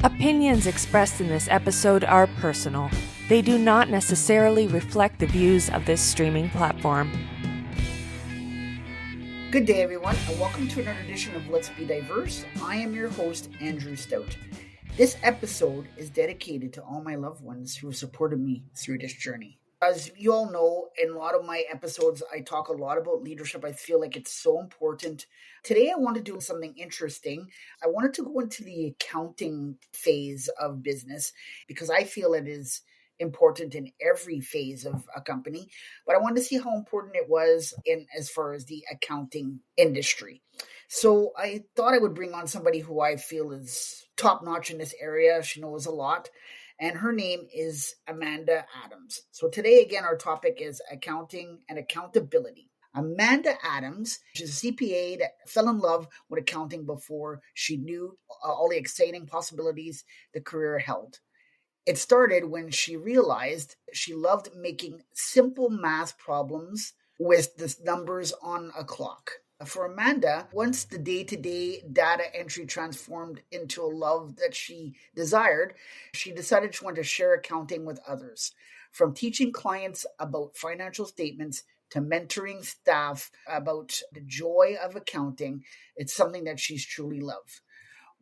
Opinions expressed in this episode are personal. They do not necessarily reflect the views of this streaming platform. Good day, everyone, and welcome to another edition of Let's Be Diverse. I am your host, Andrew Stout. This episode is dedicated to all my loved ones who have supported me through this journey. As you all know, in a lot of my episodes, I talk a lot about leadership. I feel like it's so important. Today, I want to do something interesting. I wanted to go into the accounting phase of business because I feel it is important in every phase of a company, but I wanted to see how important it was in as far as the accounting industry. So I thought I would bring on somebody who I feel is top notch in this area. She knows a lot, and her name is Amanda Adams. So today, again, our topic is accounting and accountability. Amanda Adams, she's a CPA that fell in love with accounting before she knew all the exciting possibilities the career held. It started when she realized she loved making simple math problems with the numbers on a clock. For Amanda, once the day-to-day data entry transformed into a love that she desired, she decided she wanted to share accounting with others. From teaching clients about financial statements to mentoring staff about the joy of accounting, it's something that she's truly loved.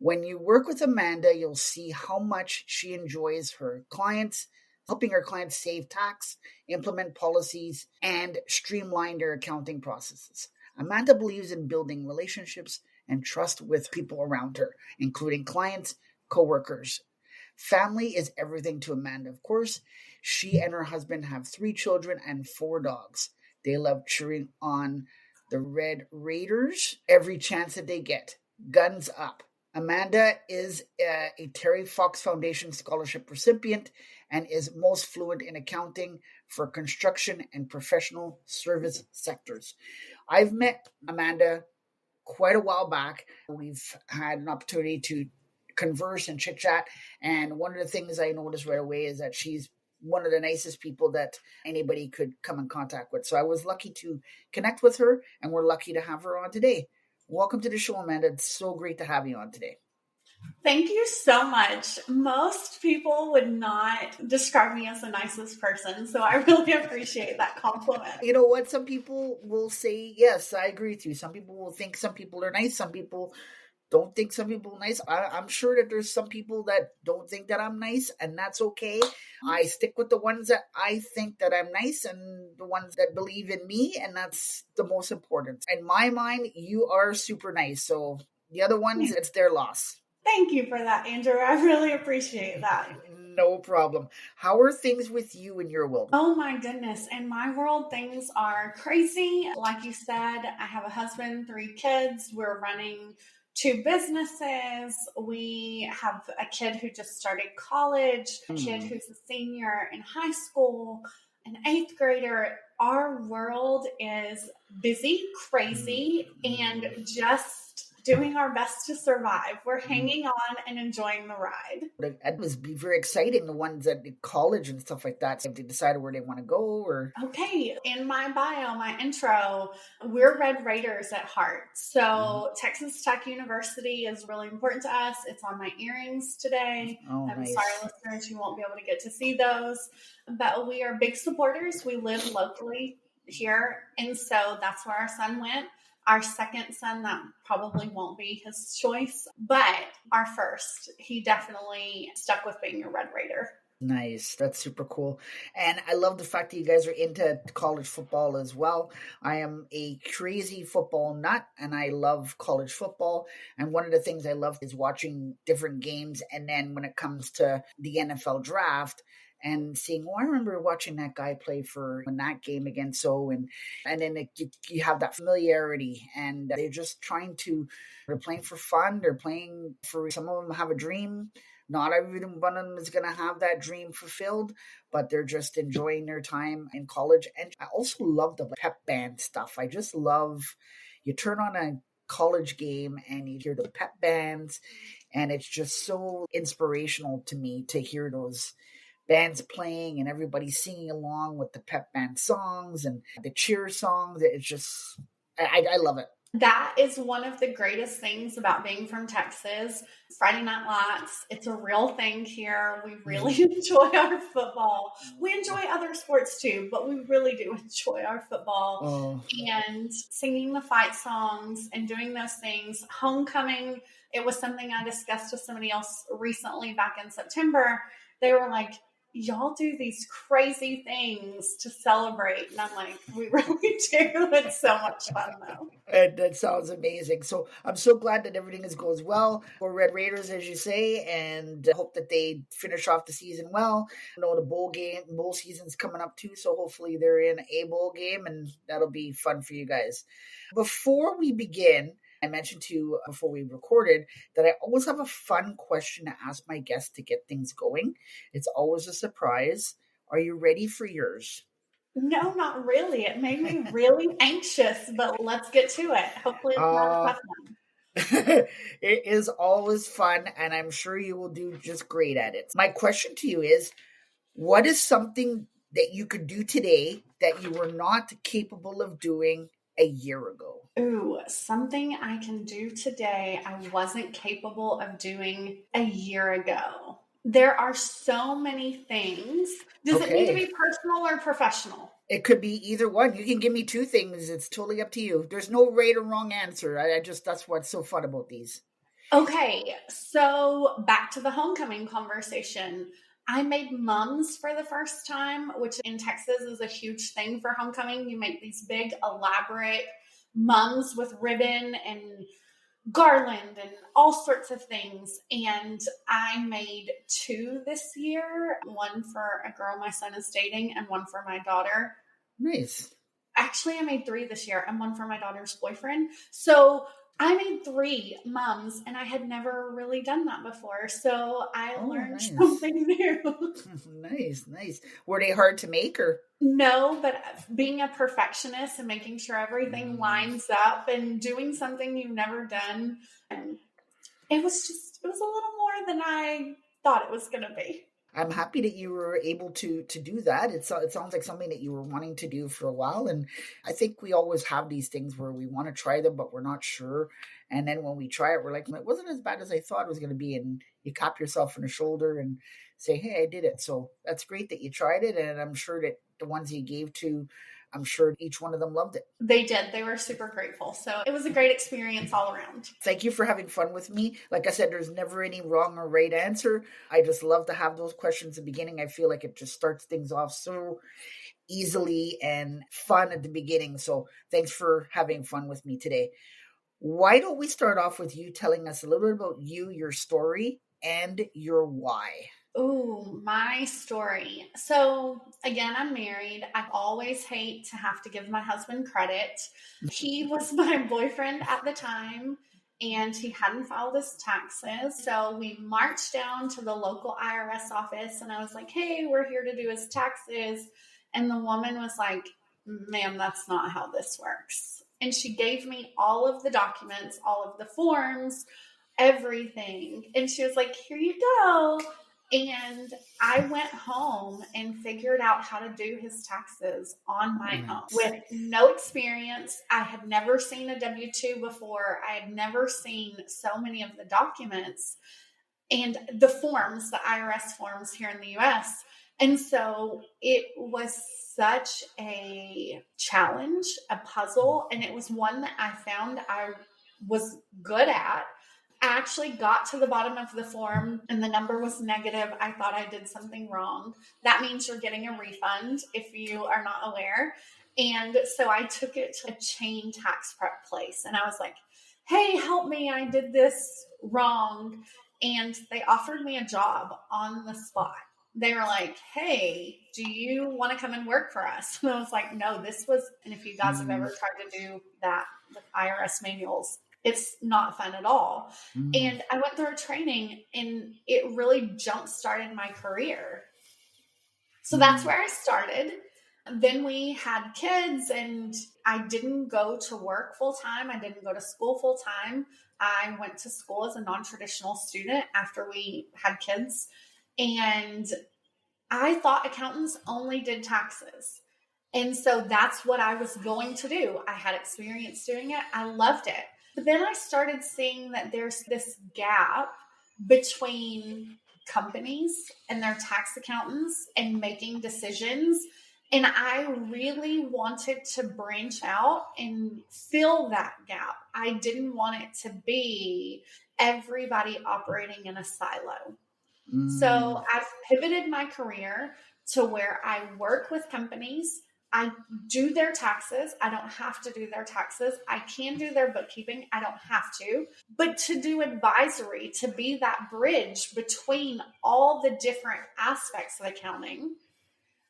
When you work with Amanda, you'll see how much she enjoys her clients, helping her clients save tax, implement policies, and streamline their accounting processes. Amanda believes in building relationships and trust with people around her, including clients, coworkers. Family is everything to Amanda, of course. She and her husband have 3 children and 4 dogs. They love cheering on the Red Raiders every chance that they get. Guns up. Amanda is a Terry Fox Foundation Scholarship recipient and is most fluent in accounting for construction and professional service sectors. I've met Amanda quite a while back. We've had an opportunity to converse and chit-chat, and one of the things I noticed right away is that she's one of the nicest people that anybody could come in contact with. So I was lucky to connect with her, and we're lucky to have her on today. Welcome to the show, Amanda. It's so great to have you on today. Thank you so much. Most people would not describe me as the nicest person, so I really appreciate that compliment. You know what? Some people will say, yes, I agree with you. Some people will think some people are nice. Some people don't think some people are nice. I'm sure that there's some people that don't think that I'm nice, and that's okay. I stick with the ones that I think that I'm nice and the ones that believe in me, and that's the most important. In my mind, you are super nice. So the other ones, it's their loss. Thank you for that, Andrew. I really appreciate that. No problem. How are things with you in your world? Oh my goodness. In my world, things are crazy. Like you said, I have a husband, 3 kids. We're running 2 businesses. We have a kid who just started college, a kid who's a senior in high school, an 8th grader. Our world is busy, crazy, and just doing our best to survive. We're hanging on and enjoying the ride. It must be very exciting, the ones at college and stuff like that. Have they decided where they want to go? Or okay, in my bio, my intro, we're Red Raiders at heart. So Texas Tech University is really important to us. It's on my earrings today. I'm nice. sorry, listeners, you won't be able to get to see those. But we are big supporters. We live locally here. And so that's where our son went. Our second son, that probably won't be his choice, but our first, he definitely stuck with being a Red Raider. Nice. That's super cool. And I love the fact that you guys are into college football as well. I am a crazy football nut and I love college football. And one of the things I love is watching different games. And then when it comes to the NFL draft, and seeing, I remember watching that guy play in that game against and then you have that familiarity, and they're just they're playing for fun. They're playing for, some of them have a dream. Not everyone of them is going to have that dream fulfilled, but they're just enjoying their time in college. And I also love the pep band stuff. I just love, you turn on a college game and you hear the pep bands, and it's just so inspirational to me to hear those bands playing and everybody singing along with the pep band songs and the cheer songs. It's just, I love it. That is one of the greatest things about being from Texas. Friday Night Lights, it's a real thing here. We really enjoy our football. We enjoy other sports too, but we really do enjoy our football. Oh, And singing the fight songs and doing those things. Homecoming, it was something I discussed with somebody else recently back in September. They were like, y'all do these crazy things to celebrate. And I'm like, we really do. It's so much fun though. that sounds amazing. So I'm so glad that everything goes well for Red Raiders, as you say, and hope that they finish off the season well. I know the bowl season's coming up too, so hopefully they're in a bowl game, and that'll be fun for you guys. Before we begin, I mentioned to you before we recorded that I always have a fun question to ask my guests to get things going. It's always a surprise. Are you ready for yours? No, not really. It made me really anxious, but let's get to it. Hopefully it's not a Uh, tough one. it is always fun, and I'm sure you will do just great at it. My question to you is, what is something that you could do today that you were not capable of doing a year ago? Ooh, something I can do today I wasn't capable of doing a year ago. There are so many things. Does it need to Okay. be personal or professional? It could be either one. You can give me two things. It's totally up to you. There's no right or wrong answer. I just, that's what's so fun about these. Okay, so back to the homecoming conversation. I made mums for the first time, which in Texas is a huge thing for homecoming. You make these big, elaborate mums with ribbon and garland and all sorts of things. And I made two this year, one for a girl my son is dating and one for my daughter. Nice. Actually, I made three this year and one for my daughter's boyfriend. So I made three mums and I had never really done that before. So I Oh, learned nice. something new. Nice. Were they hard to make or? No, but being a perfectionist and making sure everything lines up and doing something you've never done, and it was a little more than I thought it was going to be. I'm happy that you were able to do that. It sounds like something that you were wanting to do for a while, and I think we always have these things where we want to try them, but we're not sure. And then when we try it, we're like, it wasn't as bad as I thought it was going to be, and you clap yourself on the shoulder and say, "Hey, I did it." So that's great that you tried it, and I'm sure that the ones you gave to, I'm sure each one of them loved it. They did. They were super grateful. So it was a great experience all around. Thank you for having fun with me. Like I said, there's never any wrong or right answer. I just love to have those questions at the beginning. I feel like it just starts things off so easily and fun at the beginning. So thanks for having fun with me today. Why don't we start off with you telling us a little bit about you, your story, and your why? Oh, my story. So, again, I'm married. I always hate to have to give my husband credit. He was my boyfriend at the time, and he hadn't filed his taxes. So, we marched down to the local IRS office, and I was like, hey, we're here to do his taxes. And the woman was like, ma'am, that's not how this works. And she gave me all of the documents, all of the forms, everything. And she was like, here you go. And I went home and figured out how to do his taxes on my own with no experience. I had never seen a W-2 before. I had never seen so many of the documents and the forms, the IRS forms here in the US. And so it was such a challenge, a puzzle, and it was one that I found I was good at. I actually got to the bottom of the form and the number was negative. I thought I did something wrong. That means you're getting a refund if you are not aware. And so I took it to a chain tax prep place and I was like, hey, help me. I did this wrong. And they offered me a job on the spot. They were like, hey, do you want to come and work for us? And I was like, no, this was, and if you guys have ever tried to do that with IRS manuals, it's not fun at all. And I went through a training and it really jump-started my career. So that's where I started. Then we had kids and I didn't go to work full-time. I didn't go to school full-time. I went to school as a non-traditional student after we had kids. And I thought accountants only did taxes. And so that's what I was going to do. I had experience doing it. I loved it. But then I started seeing that there's this gap between companies and their tax accountants and making decisions. And I really wanted to branch out and fill that gap. I didn't want it to be everybody operating in a silo. So I've pivoted my career to where I work with companies. I do their taxes. I don't have to do their taxes. I can do their bookkeeping. I don't have to. But to do advisory, to be that bridge between all the different aspects of accounting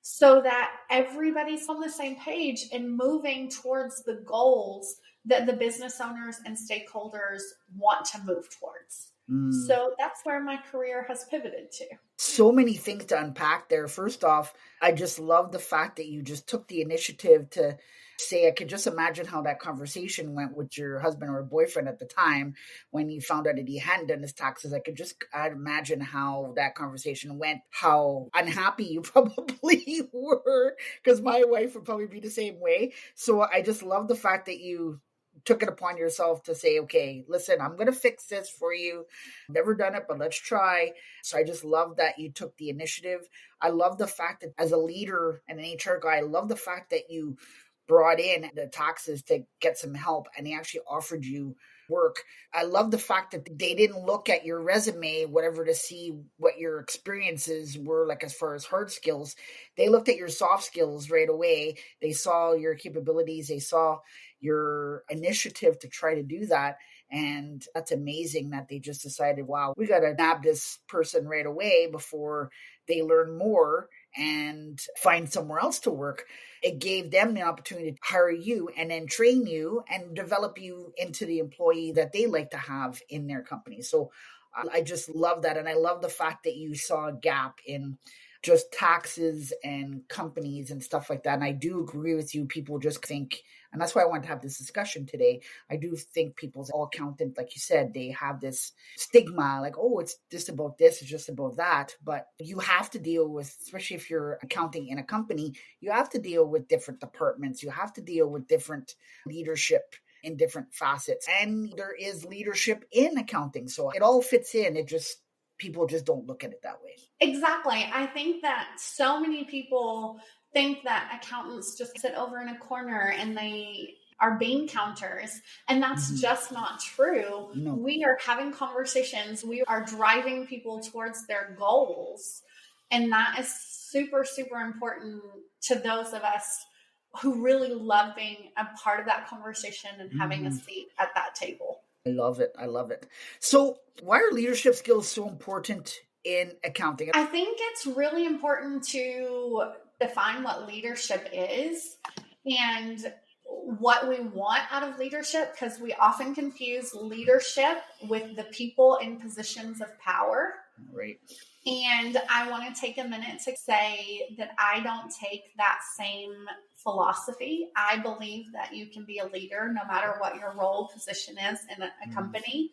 so that everybody's on the same page and moving towards the goals that the business owners and stakeholders want to move towards. So that's where my career has pivoted to. So many things to unpack there. First off, I just love the fact that you just took the initiative to say, I could just imagine how that conversation went with your husband or boyfriend at the time when you found out that he hadn't done his taxes. I'd imagine how that conversation went, how unhappy you probably were, because my wife would probably be the same way. So I just love the fact that you took it upon yourself to say, okay, listen, I'm going to fix this for you. Never done it, but let's try. So I just love that you took the initiative. I love the fact that as a leader and an HR guy, I love the fact that you brought in the taxes to get some help and they actually offered you work. I love the fact that they didn't look at your resume, whatever, to see what your experiences were like as far as hard skills. They looked at your soft skills right away. They saw your capabilities. They saw your initiative to try to do that. And that's amazing that they just decided, wow, we got to nab this person right away before they learn more and find somewhere else to work. It gave them the opportunity to hire you and then train you and develop you into the employee that they like to have in their company. So I just love that. And I love the fact that you saw a gap in just taxes and companies and stuff like that. And I do agree with you. People just think, and that's why I wanted to have this discussion today. I do think people's all accountants, like you said, they have this stigma like, oh, it's just about this, it's just about that. But you have to deal with, especially if you're accounting in a company, you have to deal with different departments. You have to deal with different leadership in different facets. And there is leadership in accounting. So it all fits in. People just don't look at it that way. Exactly. I think that so many people think that accountants just sit over in a corner and they are bean counters. And that's just not true. No. We are having conversations. We are driving people towards their goals. And that is super, super important to those of us who really love being a part of that conversation and having a seat at that table. I love it. I love it. So why are leadership skills so important in accounting? I think it's really important to define what leadership is and what we want out of leadership, because we often confuse leadership with the people in positions of power. Right. And I want to take a minute to say that I don't take that same philosophy. I believe that you can be a leader no matter what your role position is in a company.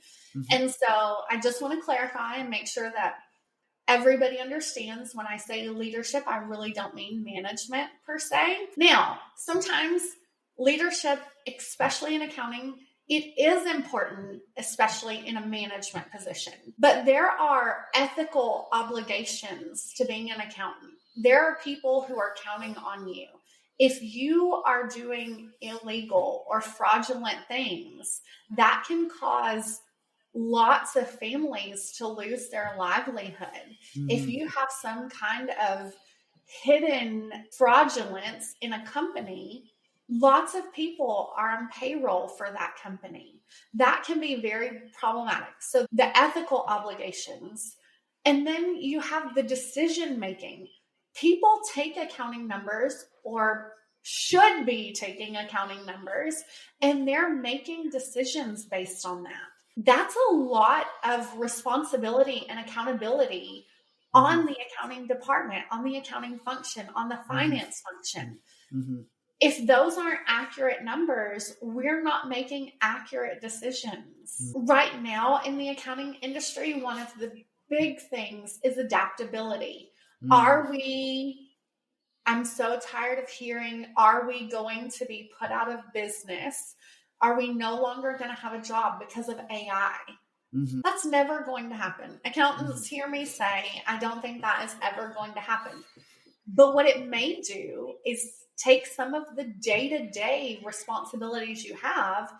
And so I just want to clarify and make sure that everybody understands when I say leadership, I really don't mean management per se. Now, sometimes leadership, especially in accounting, it is important, especially in a management position. But there are ethical obligations to being an accountant. There are people who are counting on you. If you are doing illegal or fraudulent things, that can cause lots of families to lose their livelihood. If you have some kind of hidden fraudulence in a company, lots of people are on payroll for that company. That can be very problematic. So the ethical obligations, and then you have the decision making. People take accounting numbers or should be taking accounting numbers, and they're making decisions based on that. That's a lot of responsibility and accountability on the accounting department, on the accounting function, on the finance function. If those aren't accurate numbers, we're not making accurate decisions. Right now in the accounting industry, one of the big things is adaptability. Are we I'm so tired of hearing, are we going to be put out of business? Are we no longer going to have a job because of AI? Mm-hmm. That's never going to happen. Accountants Mm-hmm. hear me say, I don't think that is ever going to happen. But what it may do is take some of the day-to-day responsibilities you have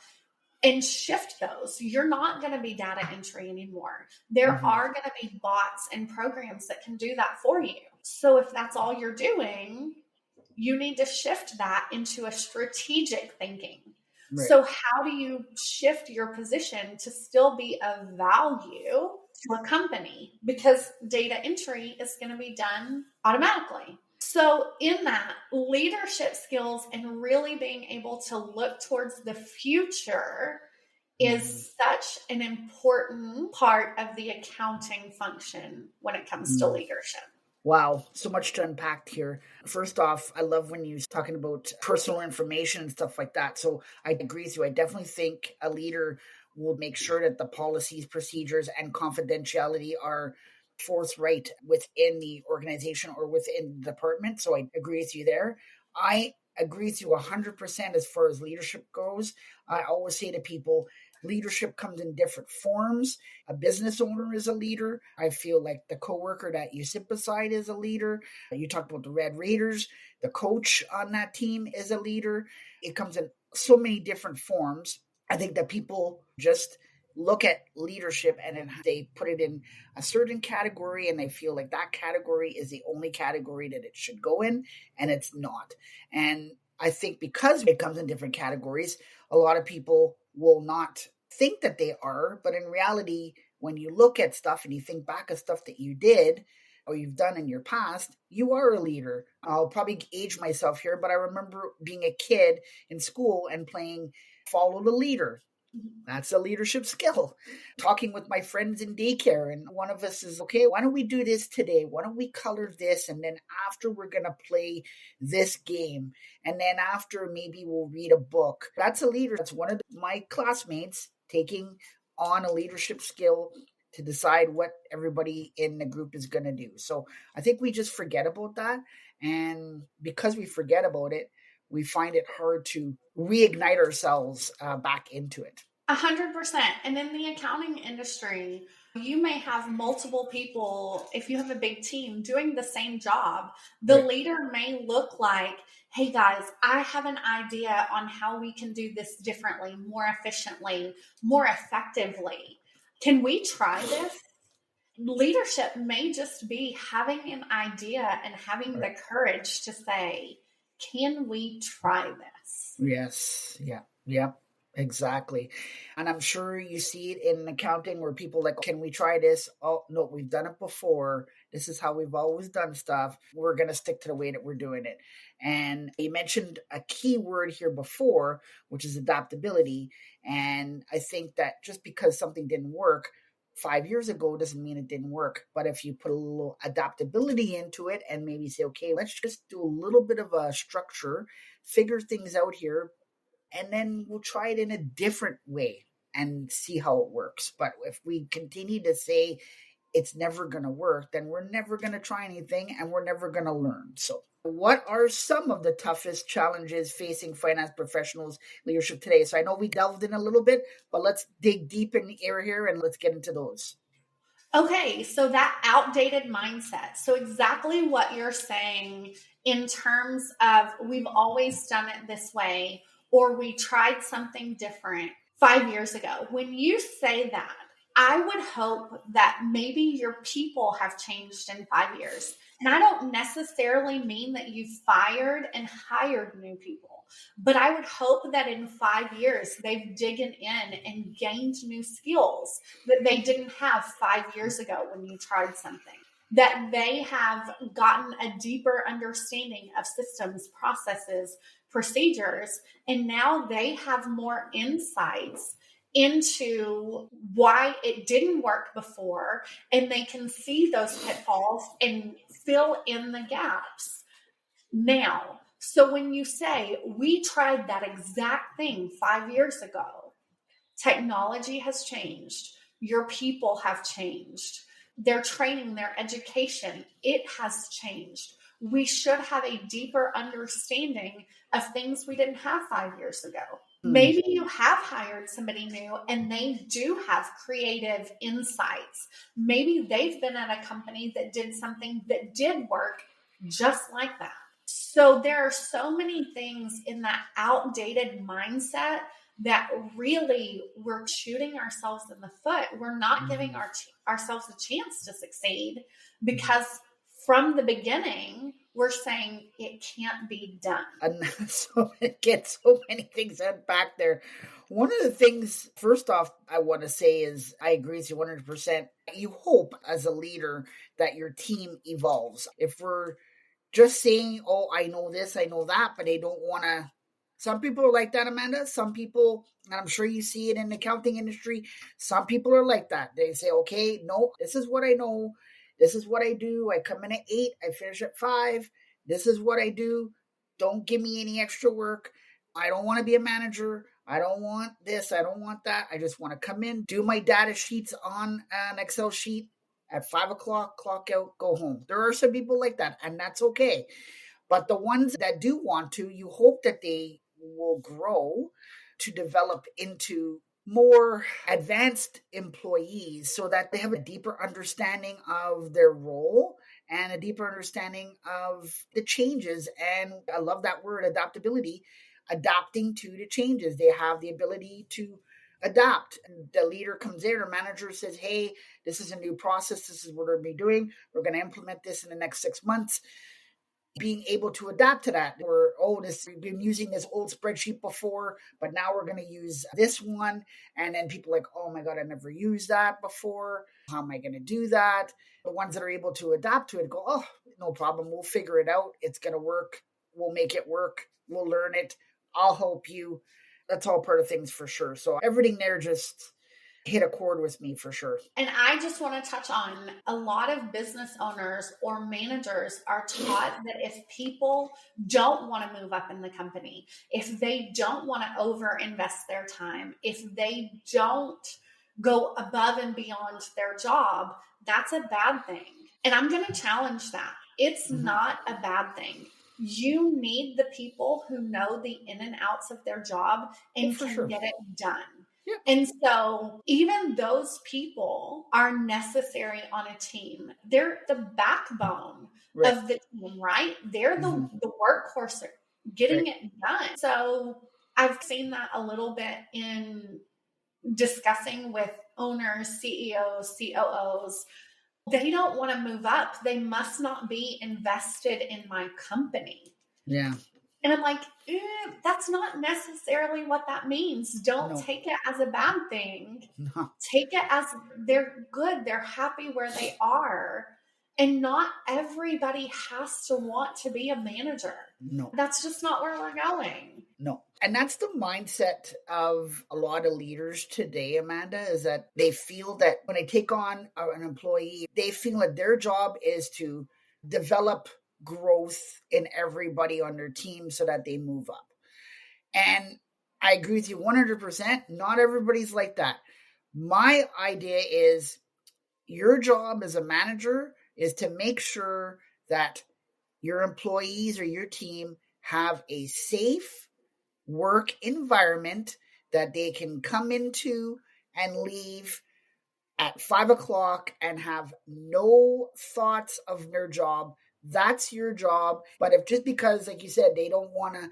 and shift those. You're not going to be data entry anymore. There Mm-hmm. are going to be bots and programs that can do that for you. So if that's all you're doing, you need to shift that into a strategic thinking. Right. So how do you shift your position to still be of value to a company? Because data entry is going to be done automatically. So in that, leadership skills and really being able to look towards the future is such an important part of the accounting function when it comes to leadership. Wow, so much to unpack here. First off, I love when you're talking about personal information and stuff like that. So I agree with you. I definitely think a leader will make sure that the policies, procedures, and confidentiality are forthright within the organization or within the department. So I agree with you there. I agree with you 100% as far as leadership goes. I always say to people, leadership comes in different forms. A business owner is a leader. I feel like the coworker that you sit beside is a leader. You talked about the Red Raiders. The coach on that team is a leader. It comes in so many different forms. I think that people just look at leadership and then they put it in a certain category and they feel like that category is the only category that it should go in, and it's not. And I think because it comes in different categories, a lot of people will not think that they are, but in reality, when you look at stuff and you think back of stuff that you did or you've done in your past, you are a leader. I'll probably age myself here, but I remember being a kid in school and playing follow the leader. That's a leadership skill. Talking with my friends in daycare, and one of us is, okay, why don't we do this today? Why don't we color this? And then after, we're going to play this game. And then after, maybe we'll read a book. That's a leader. That's one of my classmates taking on a leadership skill to decide what everybody in the group is going to do. So I think we just forget about that. And because we forget about it, we find it hard to reignite ourselves back into it. 100%. And in the accounting industry, you may have multiple people, if you have a big team, doing the same job. The Right. leader may look like, hey guys, I have an idea on how we can do this differently, more efficiently, more effectively. Can we try this? Leadership may just be having an idea and having the courage to say, can we try this? Yes. Yeah. Exactly. And I'm sure you see it in accounting where people like, can we try this? Oh, no, we've done it before. This is how we've always done stuff. We're going to stick to the way that we're doing it. And you mentioned a key word here before, which is adaptability. And I think that just because something didn't work 5 years ago doesn't mean it didn't work. But if you put a little adaptability into it and maybe say, okay, let's just do a little bit of a structure, figure things out here, and then we'll try it in a different way and see how it works. But if we continue to say it's never going to work, then we're never going to try anything and we're never going to learn. So what are some of the toughest challenges facing finance professionals leadership today? So I know we delved in a little bit, but let's dig deep in the air here and let's get into those. Okay, so that outdated mindset. So exactly what you're saying in terms of we've always done it this way, or we tried something different 5 years ago. When you say that, I would hope that maybe your people have changed in 5 years. And I don't necessarily mean that you've fired and hired new people, but I would hope that in 5 years they've digged in and gained new skills that they didn't have 5 years ago when you tried something. That they have gotten a deeper understanding of systems, processes, procedures, and now they have more insights into why it didn't work before, and they can see those pitfalls and fill in the gaps now. So when you say, we tried that exact thing 5 years ago, technology has changed, your people have changed, their training, their education, it has changed. we should have a deeper understanding of things we didn't have 5 years ago. Maybe you have hired somebody new and they do have creative insights. Maybe they've been at a company that did something that did work just like that. So there are so many things in that outdated mindset that really we're shooting ourselves in the foot. We're not giving ourselves a chance to succeed because from the beginning, we're saying it can't be done. And so it gets so many things unpacked there. One of the things, first off, I want to say is I agree with you 100%. You hope as a leader that your team evolves. If we're just saying, oh, I know this, I know that, but they don't want to. Some people are like that, Amanda. Some people, and I'm sure you see it in the accounting industry, some people are like that. They say, okay, no, this is what I know. This is what I do. I come in at 8, I finish at 5. This is what I do. Don't give me any extra work. I don't want to be a manager. I don't want this. I don't want that. I just want to come in, do my data sheets on an Excel sheet at 5 o'clock, clock out, go home. There are some people like that, and that's okay. But the ones that do want to, you hope that they will grow to develop into more advanced employees so that they have a deeper understanding of their role and a deeper understanding of the changes. And I love that word, adaptability, adapting to the changes. They have the ability to adapt. The leader comes in or manager says, hey, this is a new process. This is what we're going to be doing. We're going to implement this in the next 6 months. Being able to adapt to that. Or, we've been using this old spreadsheet before, but now we're going to use this one. And then people are like, oh my God, I never used that before. How am I going to do that? The ones that are able to adapt to it go, oh, no problem. We'll figure it out. It's going to work. We'll make it work. We'll learn it. I'll help you. That's all part of things for sure. So everything there just hit a chord with me for sure. And I just want to touch on a lot of business owners or managers are taught that if people don't want to move up in the company, if they don't want to over invest their time, if they don't go above and beyond their job, that's a bad thing. And I'm going to challenge that. It's not a bad thing. You need the people who know the in and outs of their job and can get it done. Yeah. And so even those people are necessary on a team. They're the backbone of the team, right? They're the workhorse getting it done. So I've seen that a little bit in discussing with owners, CEOs, COOs. They don't want to move up. They must not be invested in my company. Yeah. And I'm like, that's not necessarily what that means. Don't take it as a bad thing. No. Take it as they're good. They're happy where they are. And not everybody has to want to be a manager. No. That's just not where we're going. No. And that's the mindset of a lot of leaders today, Amanda, is that they feel that when they take on an employee, they feel that their job is to develop growth in everybody on their team so that they move up. And I agree with you 100%. Not everybody's like that. My idea is your job as a manager is to make sure that your employees or your team have a safe work environment that they can come into and leave at 5 o'clock and have no thoughts of their job. That's your job. But if just because, like you said, they don't want to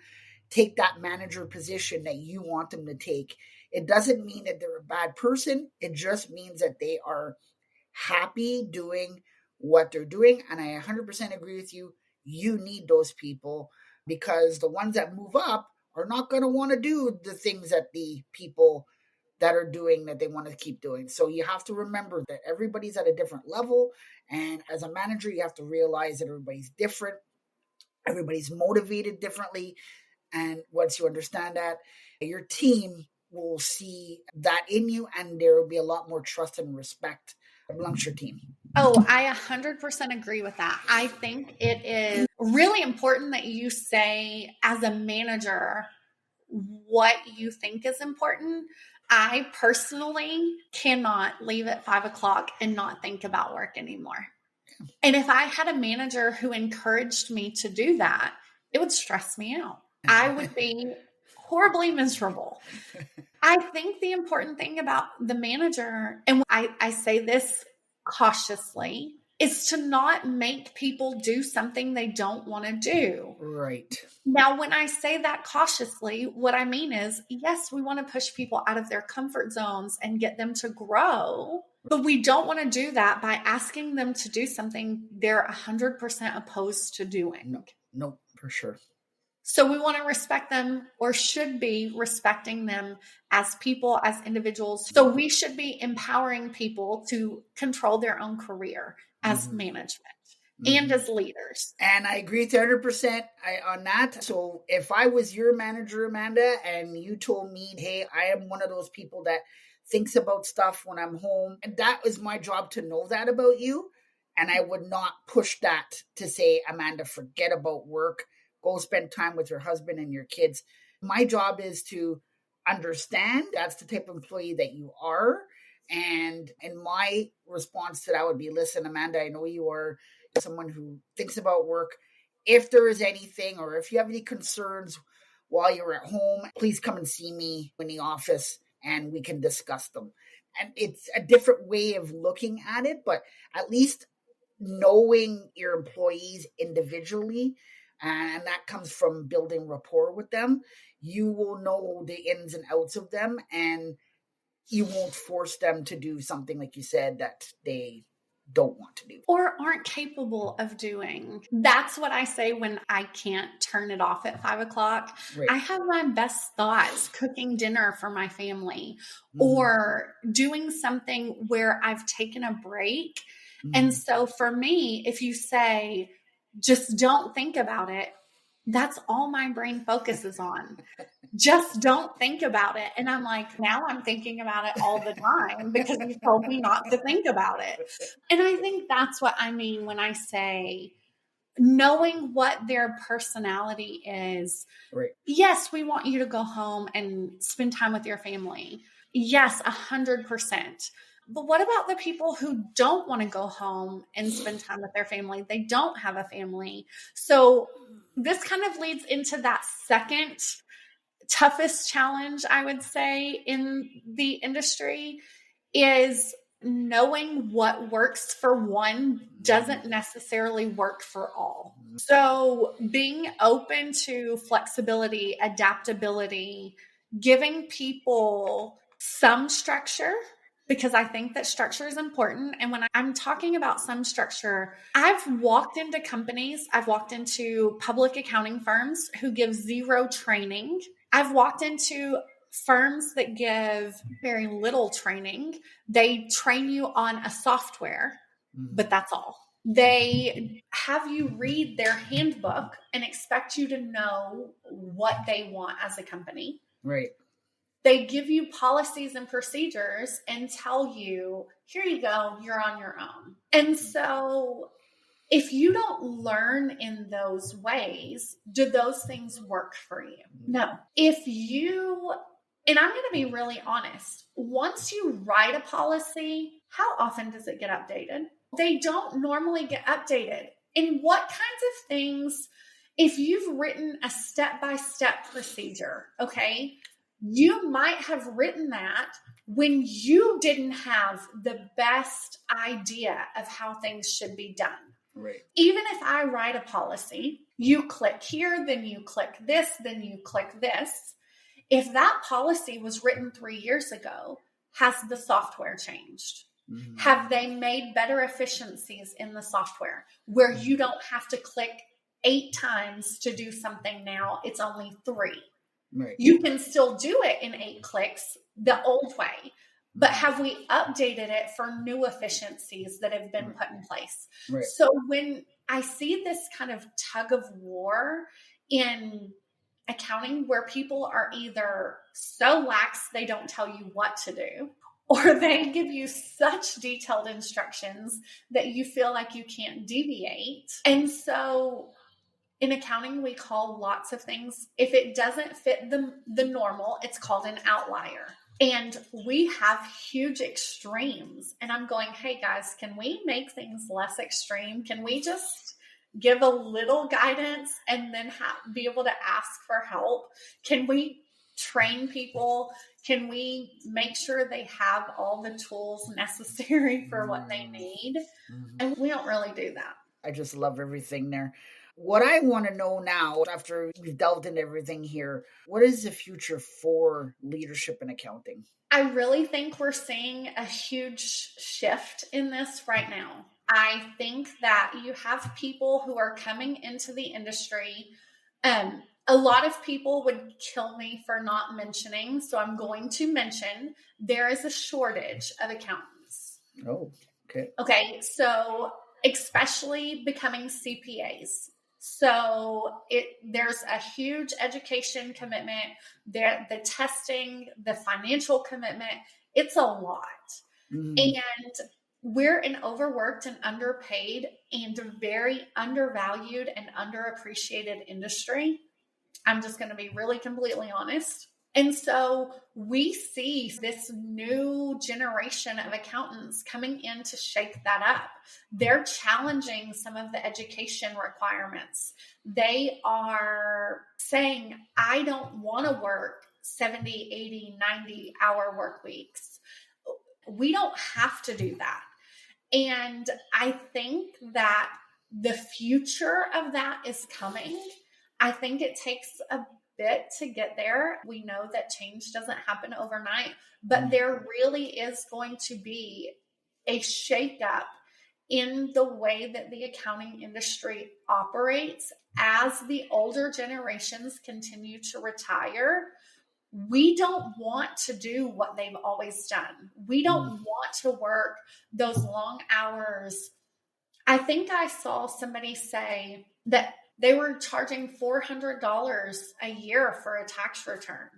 take that manager position that you want them to take, it doesn't mean that they're a bad person. It just means that they are happy doing what they're doing. And I 100% agree with you. You need those people because the ones that move up are not going to want to do the things that the people that are doing that they want to keep doing. So you have to remember that everybody's at a different level. And as a manager, you have to realize that everybody's different. Everybody's motivated differently. And once you understand that, your team will see that in you and there will be a lot more trust and respect amongst your team. Oh, I 100% agree with that. I think it is really important that you say as a manager what you think is important. I personally cannot leave at 5 o'clock and not think about work anymore. And if I had a manager who encouraged me to do that, it would stress me out. I would be horribly miserable. I think the important thing about the manager, and I say this cautiously, is to not make people do something they don't want to do. Right. Now, when I say that cautiously, what I mean is, yes, we want to push people out of their comfort zones and get them to grow, but we don't want to do that by asking them to do something they're 100% opposed to doing. No, for sure. So we want to respect them, or should be respecting them as people, as individuals. So we should be empowering people to control their own career as management and as leaders. And I agree with you 100% on that. So if I was your manager, Amanda, and you told me, hey, I am one of those people that thinks about stuff when I'm home, and that was my job to know that about you. And I would not push that to say, Amanda, forget about work. Go spend time with your husband and your kids. My job is to understand that's the type of employee that you are. And my response to that would be, listen, Amanda, I know you are someone who thinks about work. If there is anything, or if you have any concerns while you're at home, please come and see me in the office and we can discuss them. And it's a different way of looking at it, but at least knowing your employees individually, and that comes from building rapport with them. You will know the ins and outs of them, and you won't force them to do something, like you said, that they don't want to do or aren't capable of doing. That's what I say when I can't turn it off at 5 o'clock. Right. I have my best thoughts cooking dinner for my family, or doing something where I've taken a break. And so for me, if you say, just don't think about it, that's all my brain focuses on. Just don't think about it. And I'm like, now I'm thinking about it all the time because you told me not to think about it. And I think that's what I mean when I say knowing what their personality is. Right. Yes, we want you to go home and spend time with your family. Yes, 100%. But what about the people who don't want to go home and spend time with their family? They don't have a family. So this kind of leads into that second toughest challenge, I would say, in the industry, is knowing what works for one doesn't necessarily work for all. So being open to flexibility, adaptability, giving people some structure, because I think that structure is important. And when I'm talking about some structure, I've walked into companies, I've walked into public accounting firms who give zero training. I've walked into firms that give very little training. They train you on a software, but that's all. They have you read their handbook and expect you to know what they want as a company. Right. They give you policies and procedures and tell you, here you go, you're on your own. And so if you don't learn in those ways, do those things work for you? No. And I'm going to be really honest, once you write a policy, how often does it get updated? They don't normally get updated. And what kinds of things, if you've written a step-by-step procedure, okay, you might have written that when you didn't have the best idea of how things should be done. Right. Even if I write a policy, you click here, then you click this, then you click this. If that policy was written 3 years ago, has the software changed? Have they made better efficiencies in the software where you don't have to click 8 times to do something now? It's only 3. Right. You can still do it in 8 clicks the old way, but have we updated it for new efficiencies that have been put in place? Right. So when I see this kind of tug of war in accounting where people are either so lax they don't tell you what to do, or they give you such detailed instructions that you feel like you can't deviate. And so in accounting, we call lots of things, if it doesn't fit the normal, it's called an outlier. And we have huge extremes. And I'm going, hey guys, can we make things less extreme? Can we just give a little guidance and then be able to ask for help? Can we train people? Can we make sure they have all the tools necessary for what they need? And we don't really do that. I just love everything there. What I want to know now, after we've delved into everything here, what is the future for leadership and accounting? I really think we're seeing a huge shift in this right now. I think that you have people who are coming into the industry. A lot of people would kill me for not mentioning, so I'm going to mention there is a shortage of accountants. Oh, okay. Okay, so especially becoming CPAs. So there's a huge education commitment, the testing, the financial commitment. It's a lot. And we're an overworked and underpaid and very undervalued and underappreciated industry. I'm just going to be really completely honest. And so we see this new generation of accountants coming in to shake that up. They're challenging some of the education requirements. They are saying, I don't want to work 70, 80, 90 hour work weeks. We don't have to do that. And I think that the future of that is coming. I think it takes a bit to get there. We know that change doesn't happen overnight, but there really is going to be a shakeup in the way that the accounting industry operates as the older generations continue to retire. We don't want to do what they've always done. We don't want to work those long hours. I think I saw somebody say that they were charging $400 a year for a tax return.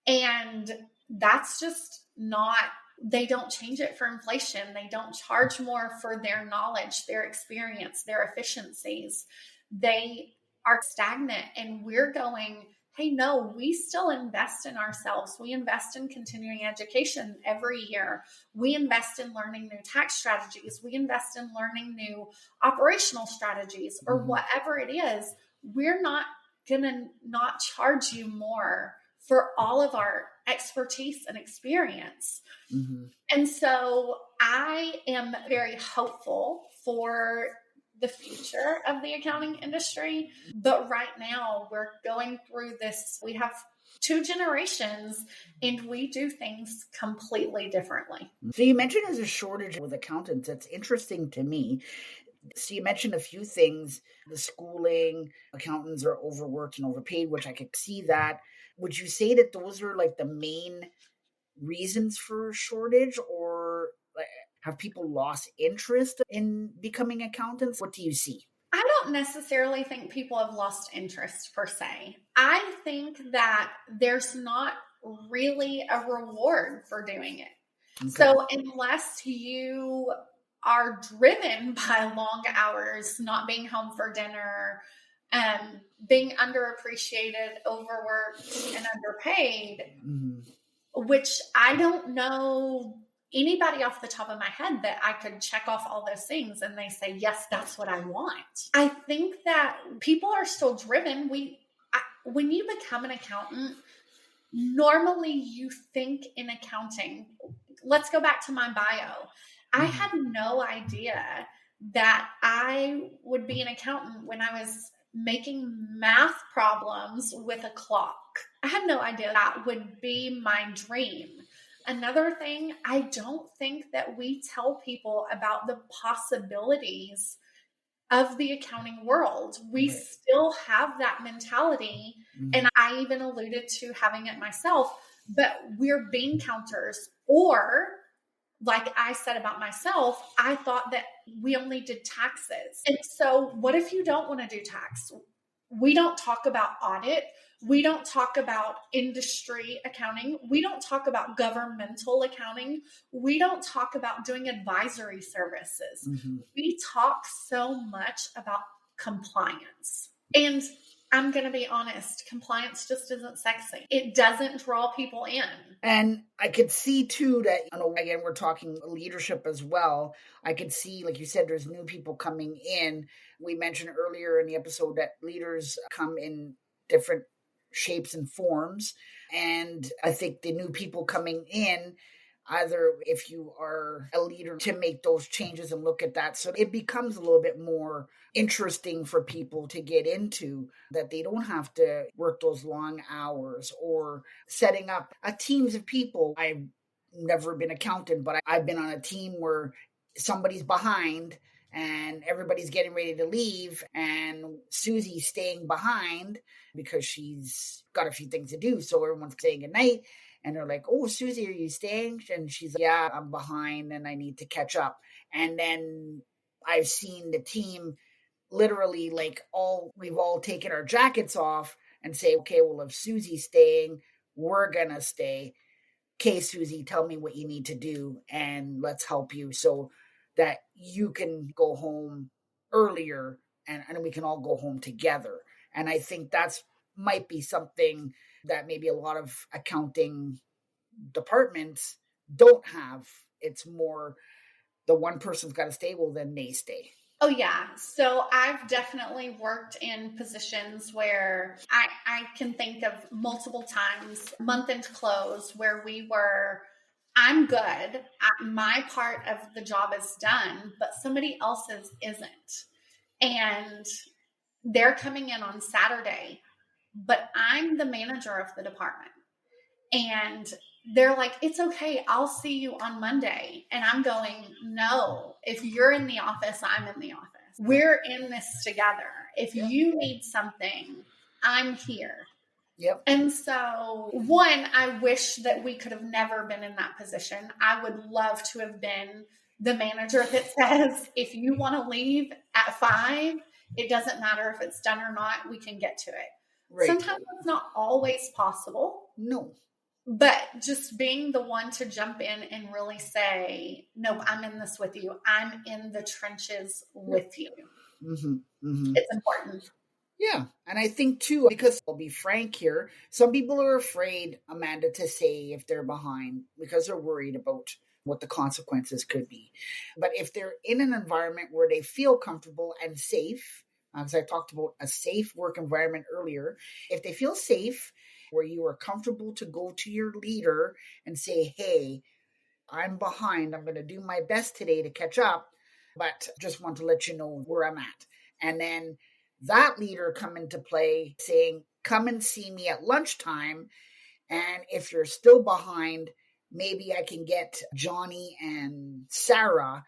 And that's just not, they don't change it for inflation. They don't charge more for their knowledge, their experience, their efficiencies. They are stagnant, and we're going, hey, no, we still invest in ourselves. We invest in continuing education every year. We invest in learning new tax strategies. We invest in learning new operational strategies, or whatever it is. We're not going to not charge you more for all of our expertise and experience. And so I am very hopeful for the future of the accounting industry. But right now we're going through this. We have 2 generations and we do things completely differently. So you mentioned there's a shortage with accountants. That's interesting to me. So you mentioned a few things, the schooling, accountants are overworked and overpaid, which I could see that. Would you say that those are like the main reasons for shortage, or have people lost interest in becoming accountants? What do you see? I don't necessarily think people have lost interest per se. I think that there's not really a reward for doing it. Okay. So unless you are driven by long hours, not being home for dinner, being underappreciated, overworked, and underpaid, which I don't know anybody off the top of my head that I could check off all those things and they say, yes, that's what I want. I think that people are still driven. When you become an accountant, normally you think in accounting. Let's go back to my bio. I had no idea that I would be an accountant when I was making math problems with a clock. I had no idea that would be my dream. Another thing, I don't think that we tell people about the possibilities of the accounting world. We still have that mentality, and I even alluded to having it myself, but we're bean counters, or like I said about myself, I thought that we only did taxes. And so what if you don't want to do tax? We don't talk about audit. We don't talk about industry accounting. We don't talk about governmental accounting. We don't talk about doing advisory services. We talk so much about compliance. And I'm going to be honest, compliance just isn't sexy. It doesn't draw people in. And I could see too that, again, we're talking leadership as well. I could see, like you said, there's new people coming in. We mentioned earlier in the episode that leaders come in different shapes and forms. And I think the new people coming in, either if you are a leader, to make those changes and look at that. So it becomes a little bit more interesting for people to get into, that they don't have to work those long hours, or setting up a teams of people. I've never been accountant, but I've been on a team where somebody's behind and everybody's getting ready to leave, and Susie's staying behind because she's got a few things to do. So everyone's saying goodnight. And they're like, "Oh, Susie, are you staying?" And she's like, "Yeah, I'm behind and I need to catch up." And then I've seen the team literally we've all taken our jackets off and say, "Okay, well, if Susie's staying, we're going to stay. Okay, Susie, tell me what you need to do and let's help you so that you can go home earlier and we can all go home together." And I think that's might be something that maybe a lot of accounting departments don't have. It's more the one person's got to stay, well, then they stay. Oh, yeah. So I've definitely worked in positions where I can think of multiple times, month-end close, where I'm good. My part of the job is done, but somebody else's isn't. And they're coming in on Saturday, but I'm the manager of the department. And they're like, "It's okay, I'll see you on Monday." And I'm going, "No, if you're in the office, I'm in the office. We're in this together. If you need something, I'm here." Yep. And so, one, I wish that we could have never been in that position. I would love to have been the manager that says, "If you want to leave at 5, it doesn't matter if it's done or not, we can get to it." Right. Sometimes it's not always possible. No. But just being the one to jump in and really say, "No, I'm in this with you. I'm in the trenches with you." Mm-hmm. Mm-hmm. It's important. Yeah. And I think too, because I'll be frank here, some people are afraid, Amanda, to say if they're behind because they're worried about what the consequences could be. But if they're in an environment where they feel comfortable and safe, as I talked about a safe work environment earlier, if they feel safe, where you are comfortable to go to your leader and say, "Hey, I'm behind. I'm going to do my best today to catch up, but just want to let you know where I'm at." And then that leader come into play saying, "Come and see me at lunchtime. And if you're still behind, maybe I can get Johnny and Sarah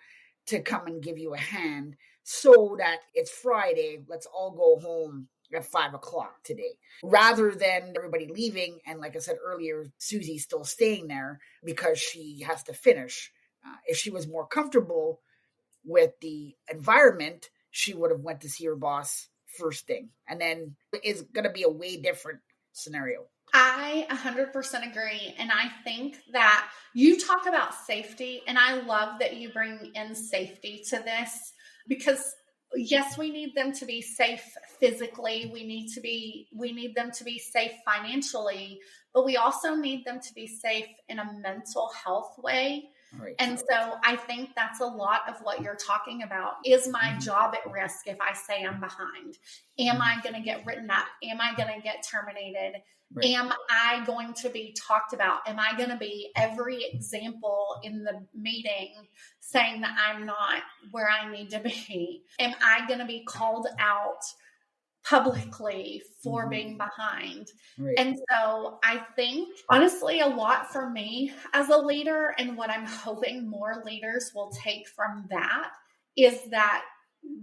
to come and give you a hand so that it's Friday. Let's all go home at 5:00 today," rather than everybody leaving. And like I said earlier, Susie's still staying there because she has to finish. If she was more comfortable with the environment, she would have went to see her boss first thing. And then it's going to be a way different scenario. I 100% agree. And I think that you talk about safety, and I love that you bring in safety to this, because yes, we need them to be safe physically. We need them to be safe financially, but we also need them to be safe in a mental health way. Right. And so I think that's a lot of what you're talking about. Is my job at risk if I say I'm behind? Am I going to get written up? Am I going to get terminated? Right. Am I going to be talked about? Am I going to be every example in the meeting saying that I'm not where I need to be? Am I going to be called out publicly for being behind? Right. And so I think, honestly, a lot for me as a leader, and what I'm hoping more leaders will take from that, is that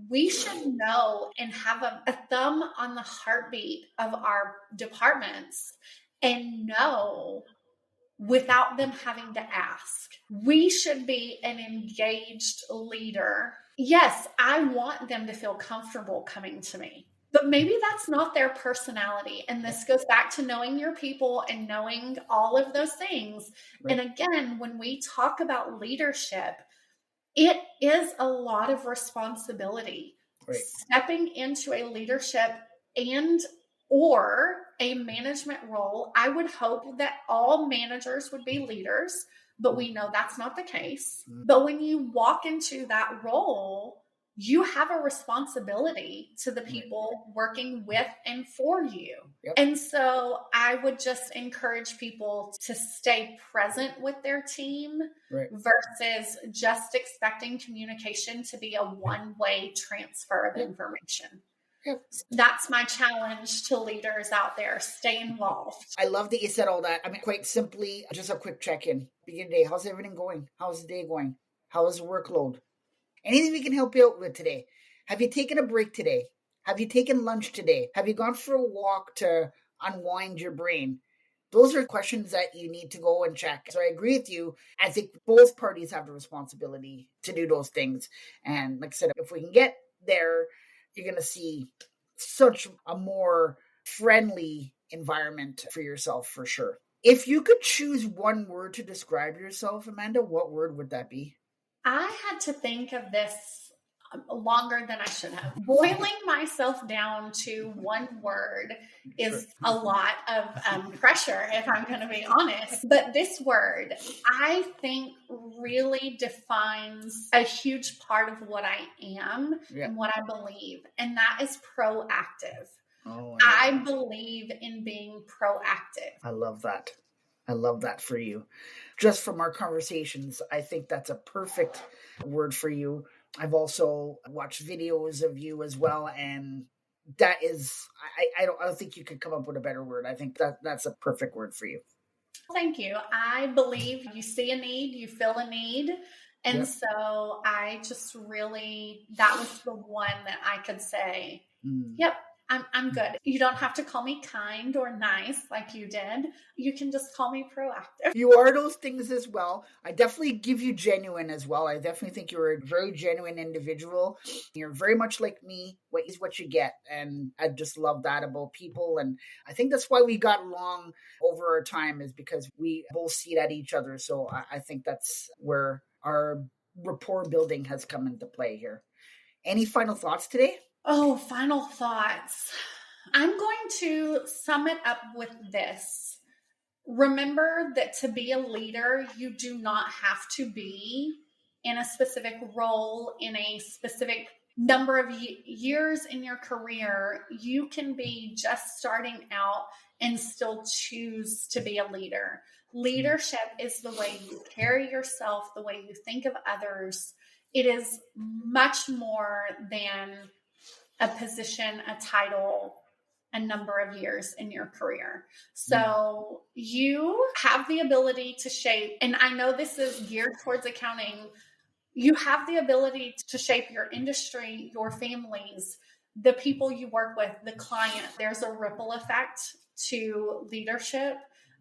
we should know and have a thumb on the heartbeat of our departments and know without them having to ask. We should be an engaged leader. Yes, I want them to feel comfortable coming to me, but maybe that's not their personality. And this goes back to knowing your people and knowing all of those things. Right. And again, when we talk about leadership, it is a lot of responsibility. Right. Stepping into a leadership and or a management role. I would hope that all managers would be leaders, but we know that's not the case. But when you walk into that role, you have a responsibility to the people working with and for you. Yep. And so I would just encourage people to stay present with their team versus just expecting communication to be a one-way transfer of information. Yep. That's my challenge to leaders out there. Stay involved. I love that you said all that. I mean, quite simply, just a quick check-in. Beginning of the day, how's everything going? How's the day going? How is the workload? Anything we can help you out with today? Have you taken a break today? Have you taken lunch today? Have you gone for a walk to unwind your brain? Those are questions that you need to go and check. So I agree with you. I think both parties have the responsibility to do those things. And like I said, if we can get there, you're going to see such a more friendly environment for yourself for sure. If you could choose one word to describe yourself, Amanda, what word would that be? I had to think of this longer than I should have. Boiling myself down to one word is a lot of pressure, if I'm going to be honest. But this word, I think, really defines a huge part of what I am and what I believe, and that is proactive. I believe in being proactive. I love that. I love that for you. Just from our conversations, I think that's a perfect word for you. I've also watched videos of you as well, and that is, I don't think you could come up with a better word. I think that's a perfect word for you. Thank you. I believe you see a need, you feel a need. And so I just really, that was the one that I could say, yep, I'm good. You don't have to call me kind or nice like you did. You can just call me proactive. You are those things as well. I definitely give you genuine as well. I definitely think you're a very genuine individual. You're very much like me. What is what you get. And I just love that about people. And I think that's why we got along over our time, is because we both see that each other. So I think that's where our rapport building has come into play here. Any final thoughts today? Oh, final thoughts. I'm going to sum it up with this. Remember that to be a leader, you do not have to be in a specific role, in a specific number of years in your career. You can be just starting out and still choose to be a leader. Leadership is the way you carry yourself, the way you think of others. It is much more than a position, a title, a number of years in your career. So you have the ability to shape, and I know this is geared towards accounting, you have the ability to shape your industry, your families, the people you work with, the client. There's a ripple effect to leadership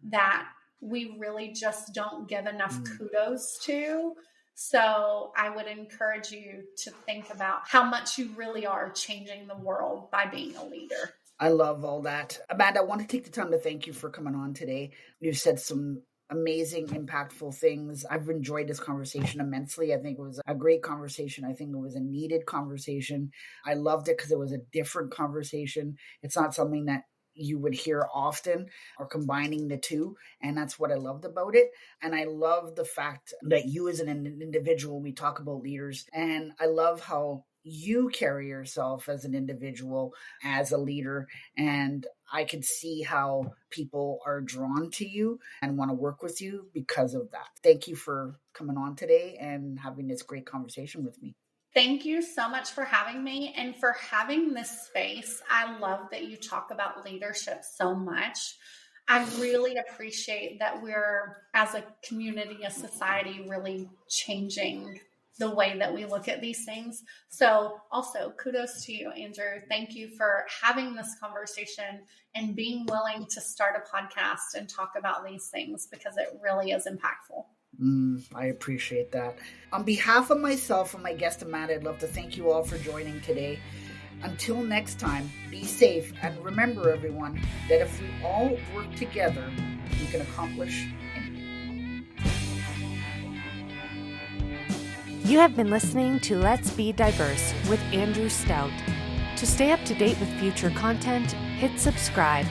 that we really just don't give enough kudos to. So I would encourage you to think about how much you really are changing the world by being a leader. I love all that. Amanda, I want to take the time to thank you for coming on today. You've said some amazing, impactful things. I've enjoyed this conversation immensely. I think it was a great conversation. I think it was a needed conversation. I loved it because it was a different conversation. It's not something that you would hear often, or combining the two. And that's what I loved about it. And I love the fact that you as an individual, we talk about leaders, and I love how you carry yourself as an individual, as a leader. And I could see how people are drawn to you and want to work with you because of that. Thank you for coming on today and having this great conversation with me. Thank you so much for having me and for having this space. I love that you talk about leadership so much. I really appreciate that we're, as a community, a society, really changing the way that we look at these things. So also kudos to you, Andrew. Thank you for having this conversation and being willing to start a podcast and talk about these things, because it really is impactful. I appreciate that. On behalf of myself and my guest Amanda, I'd love to thank you all for joining today. Until next time, be safe, and remember, everyone, that if we all work together, we can accomplish anything. You have been listening to Let's Be Diverse with Andrew Stout. To stay up to date with future content, hit subscribe.